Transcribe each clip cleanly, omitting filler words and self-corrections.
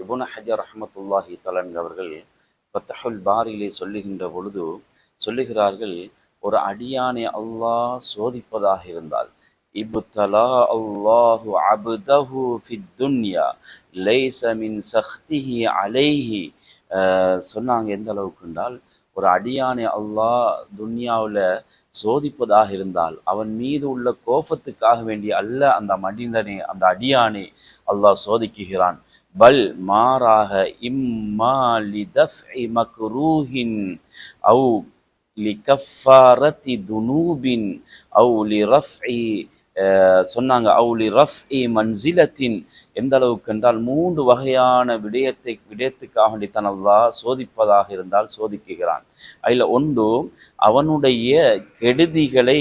இப்னு ஹஜர் ரஹ்மத்துல்லாஹி தஆலா அவர்கள் ஃபத்ஹுல் பாரியிலே சொல்லுகிறார்கள், ஒரு அடியானை அல்லாஹ் சோதிப்பதாக இருந்தால், இப்தலா அல்லாஹு அப்தஹு ஃபித் துன்யா லைஸ மின் சக்திஹி அலைஹி. சொன்னாங்க எந்த அளவுக்கு என்றால், ஒரு அடியானை அல்லாஹ் துன்யாவில் சோதிப்பதாக இருந்தால் அவன் மீது உள்ள கோபத்துக்காக வேண்டிய அல்ல அந்த மனிதனை, அந்த அடியானை அல்லாஹ் சோதிக்குகிறான். பல் மாறாக இம்மா லிதஃப்இ மக்ரூஹின் அவு லிகஃபாரத்தி துனூபின் அவு லிரஃப்இ சொன்னாங்க அவுலி ரஃப்இ மன்சிலத்தின். எந்த அளவுக்கு என்றால் 3 வகையான விடயத்துக்காக வேண்டித்தான் அல்லாஹ் சோதிப்பதாக இருந்தால் சோதிக்குகிறான். அதில் ஒன்று, அவனுடைய கெடுதிகளை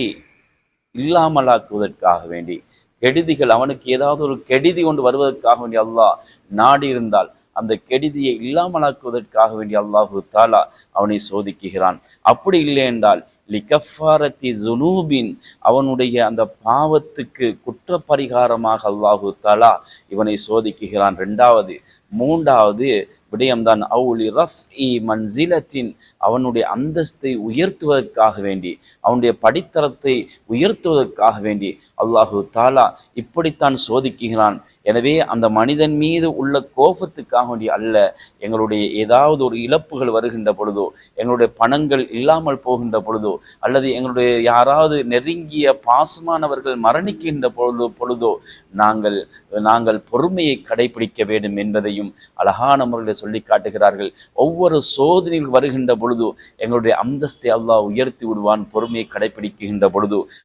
இல்லாமலாக்குவதற்காக வேண்டி, கெடுதிகள் அவனுக்கு ஏதாவது ஒரு கெடுதி கொண்டு வருவதற்காக வேண்டி அல்லாஹ் நாடி இருந்தால் அந்த கெடுதியை இல்லாமலாக்குவதற்காக வேண்டிய அல்லாஹு தாலா அவனை சோதிக்குகிறான். அப்படி இல்லை என்றால் லிகஃபாரத்தி ஜுனூபின், அவனுடைய அந்த பாவத்துக்கு குற்ற பரிகாரமாக அல்லாஹு தாலா இவனை சோதிக்குகிறான். 2வது. 3வது விடயம்தான் அவுலி ரஃப்இ மன்சிலத்தின், அவனுடைய அந்தஸ்தை உயர்த்துவதற்காக வேண்டி, அவனுடைய படித்தரத்தை உயர்த்துவதற்காக வேண்டி அல்லாஹு தாலா இப்படித்தான் சோதிக்குகிறான். எனவே அந்த மனிதன் மீது உள்ள கோபத்துக்காக வேண்டி அல்ல, எங்களுடைய ஏதாவது ஒரு இழப்புகள் வருகின்ற பொழுதோ, எங்களுடைய பணங்கள் இல்லாமல் போகின்ற பொழுதோ, அல்லது எங்களுடைய யாராவது நெருங்கிய பாசமானவர்கள் மரணிக்கின்ற பொழுதோ நாங்கள் பொறுமையை கடைபிடிக்க வேண்டும் என்பதையும் அழகான முறையில் சொல்லி காட்டுகிறார்கள். ஒவ்வொரு சோதனையில் வருகின்ற பொழுது எங்களுடைய அந்தஸ்தை அல்லாஹ் உயர்த்தி விடுவான் பொறுமையை கடைபிடிக்கின்ற பொழுது.